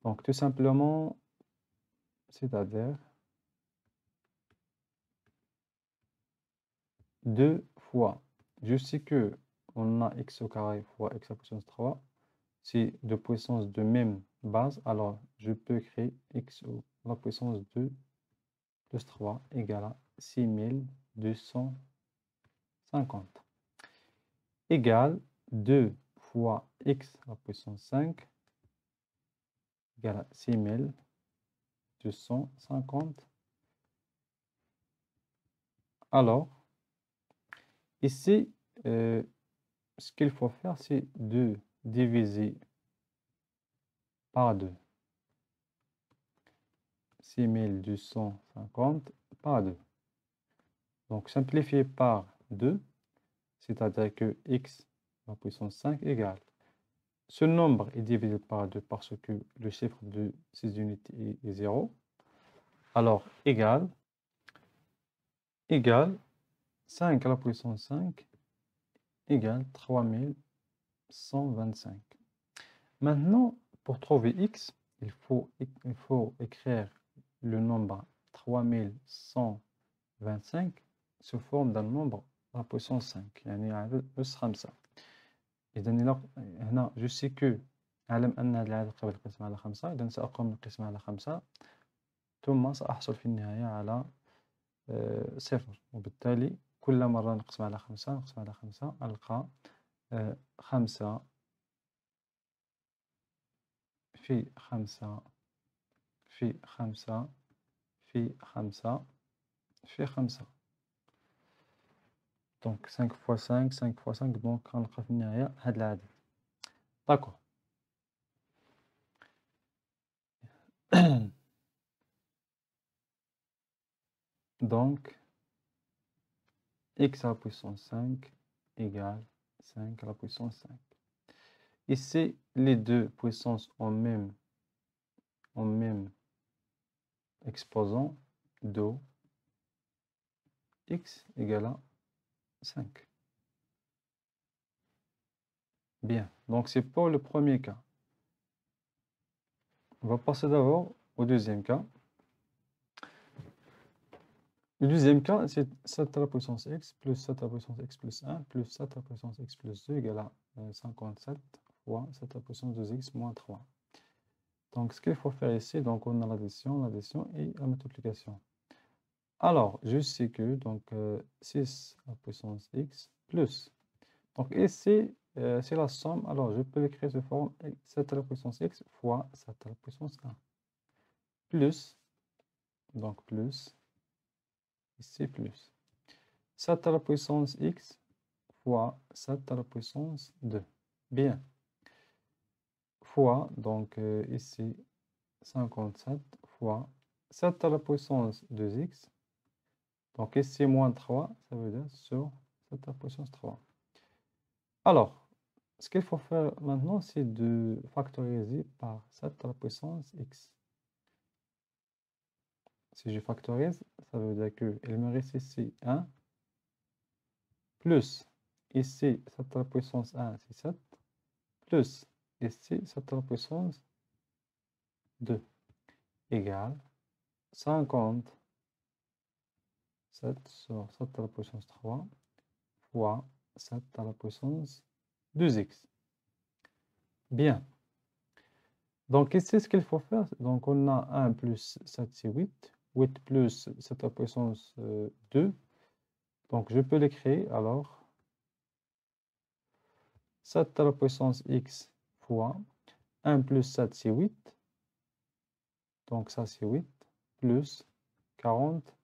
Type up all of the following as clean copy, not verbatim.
Donc, tout simplement, c'est-à-dire 2 fois, je sais que on a x au carré fois x à la puissance 3, c'est de puissance de même base, alors je peux écrire x à la puissance 2 plus 3 égale à 6250, égale 2 fois x à la puissance 5 égale à 6250. Alors, ici, ce qu'il faut faire, c'est de diviser par 2. 6250 par 2. Donc, simplifier par 2, c'est-à-dire que x à la puissance 5 égale. Ce nombre est divisé par 2 parce que le chiffre de ces unités est 0. Alors, égale 5 à la puissance 5 égale 3125. Maintenant, pour trouver x, il faut écrire le nombre 3125 sous forme d'un nombre à la puissance 5. يعني عدد أس 5. إذا هنا je sais que أعلم أن هذا العدد قابل للقسمة على 5، إذا سأقوم بالقسمة على 5 ثم سأحصل في النهاية على 0، وبالتالي كل مرة نقسم على 5 ألقى 5 في 5 في 5 في 5 في 5. Donc 5 fois 5 fois 5، donc غنلقى في النهاية هاد العدد. داكور. Donc x à la puissance 5 égale 5 à la puissance 5. Ici, les deux puissances ont même exposant, do x égale à 5. Bien, donc c'est pour le premier cas. On va passer d'abord au deuxième cas. Le deuxième cas, c'est 7 à la puissance x plus 7 à la puissance x plus 1 plus 7 à la puissance x plus 2 égale à 57 fois 7 à la puissance 2x moins 3. Donc, ce qu'il faut faire ici, donc on a l'addition et la multiplication. Alors, je sais que donc 6 à la puissance x plus. Donc ici, c'est la somme. Alors, je peux l'écrire sous forme 7 à la puissance x fois 7 à la puissance 1. Plus, donc plus, ici plus. 7 à la puissance x fois 7 à la puissance 2. Bien. Fois, donc ici, 57 fois 7 à la puissance 2x. Donc ici, moins 3, ça veut dire sur 7 à la puissance 3. Alors, ce qu'il faut faire maintenant, c'est de factoriser par 7 à la puissance x. Si je factorise, ça veut dire qu'il me reste ici 1, plus ici 7 à la puissance 1, c'est 7, plus ici 7 à la puissance 2, égale 57 sur 7 à la puissance 3 fois 7 à la puissance 2x. Bien. Donc ici, ce qu'il faut faire, donc on a 1 plus 7, c'est 8. 8 plus 7 à la puissance 2. Donc je peux l'écrire alors 7 à la puissance x fois 1 plus 7, c'est 8. Donc ça, c'est 8. Plus 40,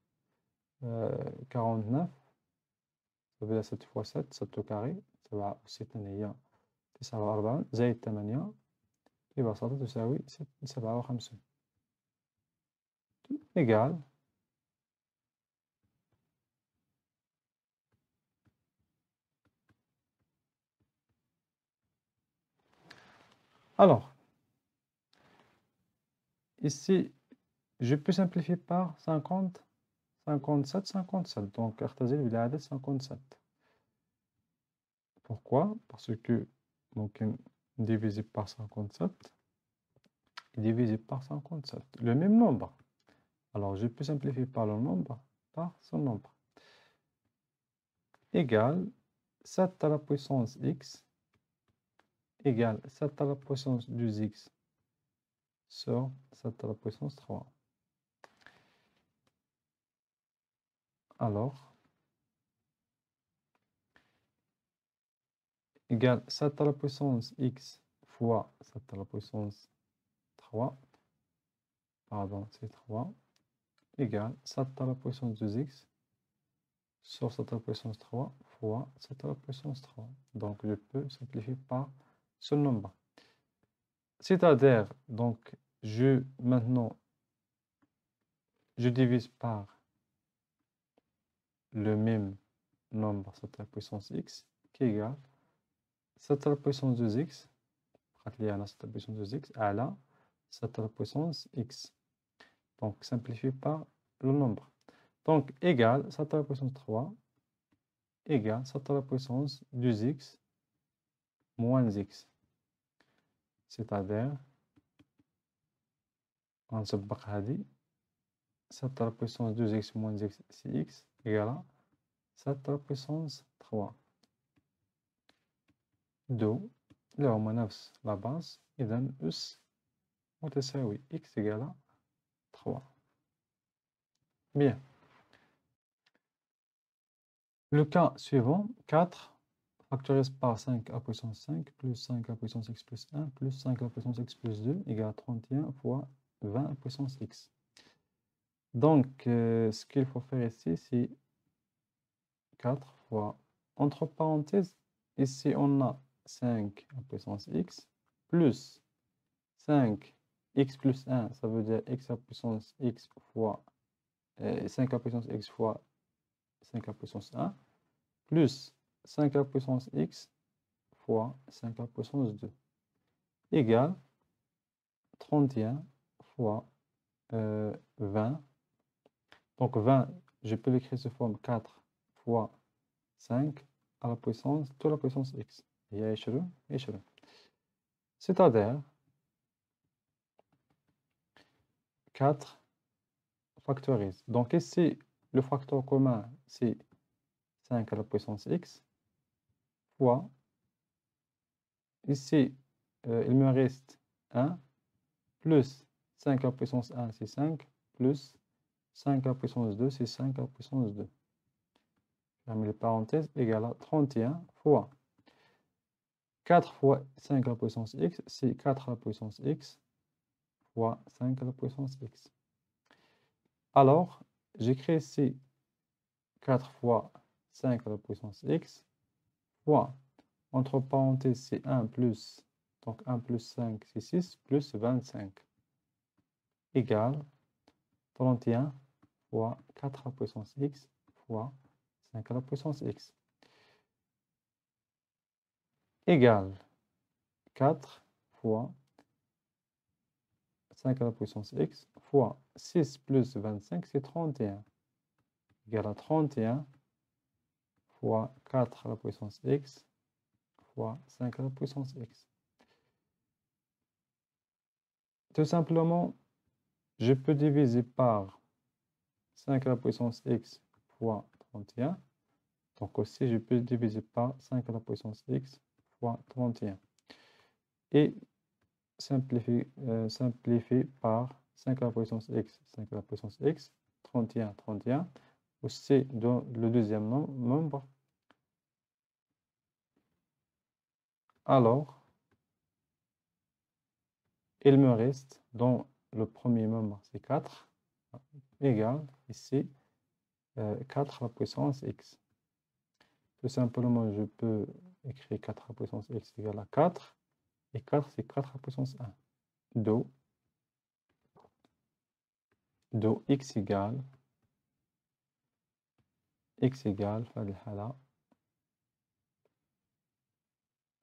49. Ça veut dire 7 fois 7, 7 au carré. تبع 6 49 زائد 8 ببساطة تساوي 57 égal. Alors, ici, je peux simplifier par 50, 57, 57. Donc, أختزل بالعدد 57. Pourquoi? Parce que ممكن diviser par 57. est divisé par 57. Le même nombre. Alors, je peux simplifier par le nombre, par son nombre. Égale 7 à la puissance x égale 7 à la puissance 2x sur 7 à la puissance 3. Alors, égale 7 à la puissance x fois 7 à la puissance 3, pardon, c'est 3, égale 7 à la puissance 2x sur 7 à la puissance 3 fois 7 à la puissance 3. Donc, je peux simplifier par ce nombre. C'est-à-dire, donc, maintenant, je divise par le même nombre 7 à la puissance x qui est égal 7 à la puissance 2x, à la 7 à la puissance 2x, à la 7 à la puissance x. Donc, simplifié par le nombre. Donc, égal 7 à la puissance 3 égale 7 à la puissance 2x moins x. C'est-à-dire, on se dit 7 à la puissance 2x moins x, c'est x, égale à 7 à la puissance 3. دو اللي هما نفس لا باز، إذا أس متساوي x égale à 3. Bien. Le cas suivant, 4 factorisé par 5 à puissance 5 plus 5 à puissance x plus 1 plus 5 à puissance x plus 2 égale à 31 fois 20 à puissance x. Donc, ce qu'il faut faire ici, c'est 4 fois, entre parenthèses, ici on a 5 à puissance x plus 5 x plus 1, ça veut dire x à puissance x fois 5 à puissance x fois 5 à puissance 1, plus 5 à puissance x fois 5 à puissance 2, égale 31 fois 20. Donc 20, je peux l'écrire sous forme 4 fois 5 à la puissance de la puissance x. C'est-à-dire 4 factorise. Donc ici, le facteur commun, c'est 5 à la puissance x fois, ici, il me reste 1, plus 5 à la puissance 1, c'est 5, plus 5 à la puissance 2, c'est 5 à la puissance 2. Fermez les parenthèses, égale à 31 fois 4 fois 5 à la puissance x, c'est 4 à la puissance x fois 5 à la puissance x. Alors, j'écris ici 4 fois 5 à la puissance x fois, entre parenthèses, c'est 1 plus, donc 1 plus 5, c'est 6, plus 25, égale 31 fois 4 à la puissance x fois 5 à la puissance x. Égale 4 fois 5 à la puissance x fois 6 plus 25, c'est 31. Égale à 31 fois 4 à la puissance x fois 5 à la puissance x. Tout simplement, je peux diviser par 5 à la puissance x fois 31. Donc aussi, je peux diviser par 5 à la puissance x fois 31. Et simplifier par 5 à la puissance x, 5 à la puissance x, 31, 31. Aussi, dans le deuxième nombre. Alors, il me reste, dans le premier nombre, c'est 4, égale, ici, 4 à la puissance x. Tout simplement, je peux écrire 4 à la puissance x égale à 4. Et 4, c'est 4 à la puissance 1. Do x égale,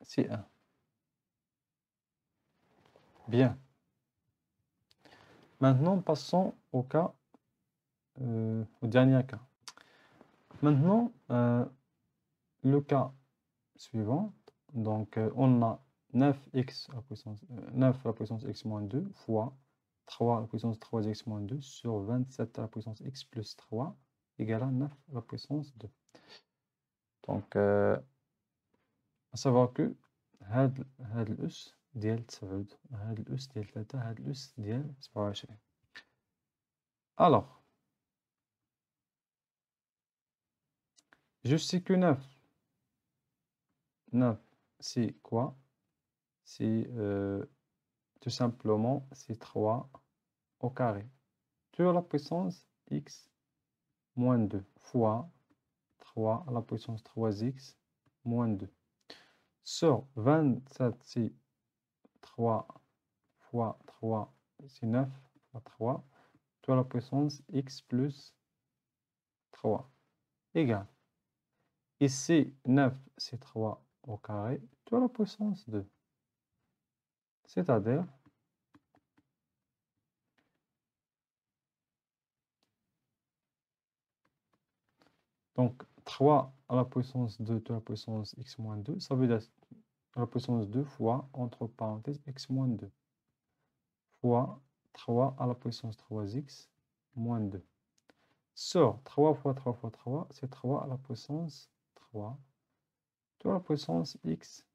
c'est 1. Bien. Maintenant, passons au cas, au dernier cas. Maintenant, le cas suivant, donc on a 9x à la puissance, 9 à la puissance x moins 2 fois 3 à la puissance 3x moins 2 sur 27 à la puissance x plus 3 égale à 9 à la puissance 2. Donc, à savoir que هاد الأس ديال 9 هاد الأس ديال 3 هاد الأس ديال 27. Alors, je sais que 9, c'est quoi? C'est tout simplement c'est 3 au carré sur la puissance x moins 2 fois 3 à la puissance 3x moins 2. Sur 27, c'est 3 fois 3, c'est 9 fois 3, sur la puissance x plus 3 égale. Ici, 9, c'est 3 au carré, sur la puissance 2. C'est-à-dire, donc 3 à la puissance 2 sur la puissance x moins 2, ça veut dire à la puissance 2 fois, entre parenthèses, x moins 2, fois 3 à la puissance 3x moins 2. Sur 3 fois 3 fois 3, c'est 3 à la puissance 3, sur la puissance x,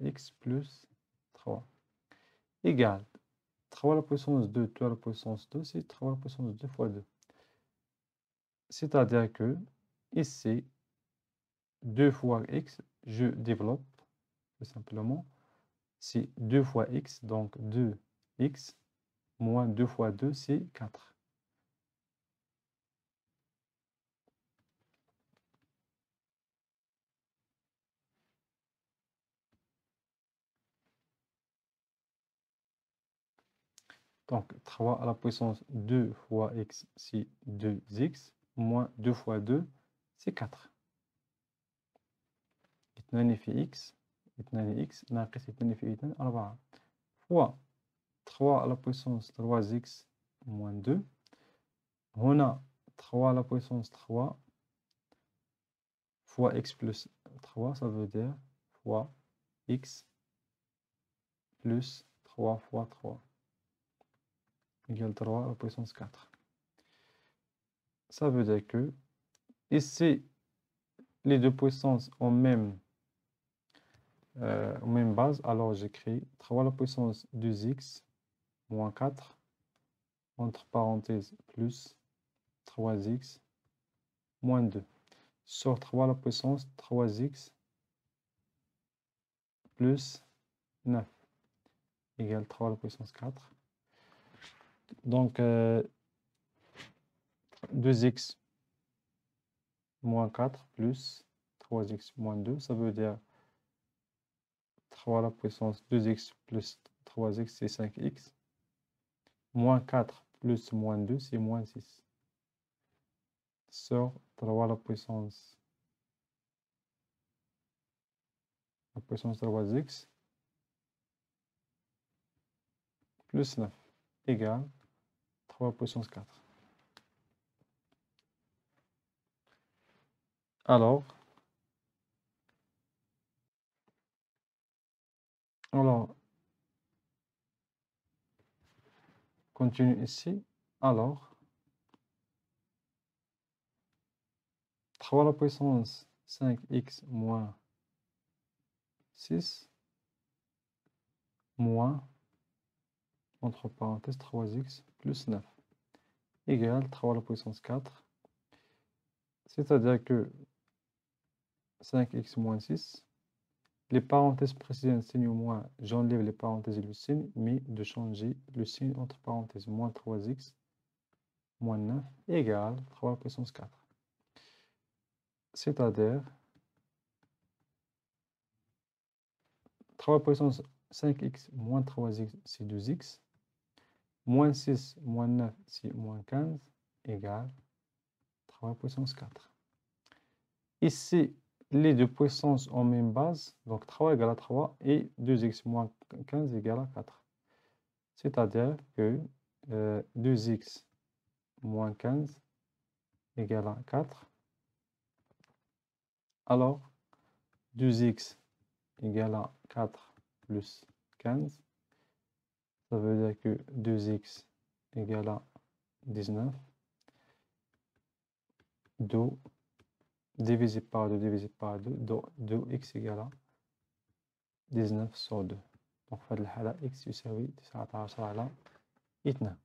x plus 3, égale 3 à la puissance 2 sur la puissance 2, c'est 3 à la puissance 2 fois 2. C'est-à-dire que ici, 2 fois x, je développe tout simplement, c'est 2 fois x, donc 2x, moins 2 fois 2, c'est 4. Donc 3 à la puissance 2 fois x, c'est 2x, moins 2 fois 2, c'est 4. 2 في x 2 x ناقص 2 في 2 4 fois 3 à la puissance 3x moins 2. هنا 3 à la puissance 3 fois x plus 3, ça veut dire fois x plus 3 fois 3 égale 3 à la puissance 4. Ça veut dire que ici, les deux puissances ont même base, alors j'écris 3 à la puissance 2x moins 4, entre parenthèses, plus 3x moins 2, sur 3 à la puissance 3x plus 9, égale 3 à la puissance 4. Donc, 2x moins 4 plus 3x moins 2, ça veut dire 3 à la puissance 2x plus 3x, c'est 5x. Moins 4 plus moins 2, c'est moins 6. Sur 3 à la puissance 3x plus 9 égale 3 à la puissance 4. Alors, continue ici. Alors, 3 à la puissance 5x moins 6 moins, entre parenthèses, 3x plus 9 égale 3 à la puissance 4. C'est-à-dire que 5x moins 6, les parenthèses précédentes signe moins, j'enlève les parenthèses et le signe, mais de changer le signe entre parenthèses, moins 3x moins 9 égale 3 à la puissance 4. C'est-à-dire 3 à la puissance 5x moins 3x, c'est 2x, moins 6 moins 9, c'est moins 15, égale 3 à la puissance 4. Ici, les deux puissances ont même base, donc 3 égale à 3 et 2x moins 15 égale à 4. C'est-à-dire que 2x moins 15 égale à 4. Alors, 2x égale à 4 plus 15. Ça veut dire que 2x égale à 19. 2 divisé par 2 divisé par 2. 2x égale à 19 sur 2. Donc, في هذه الحالة x يساوي 19 على 2.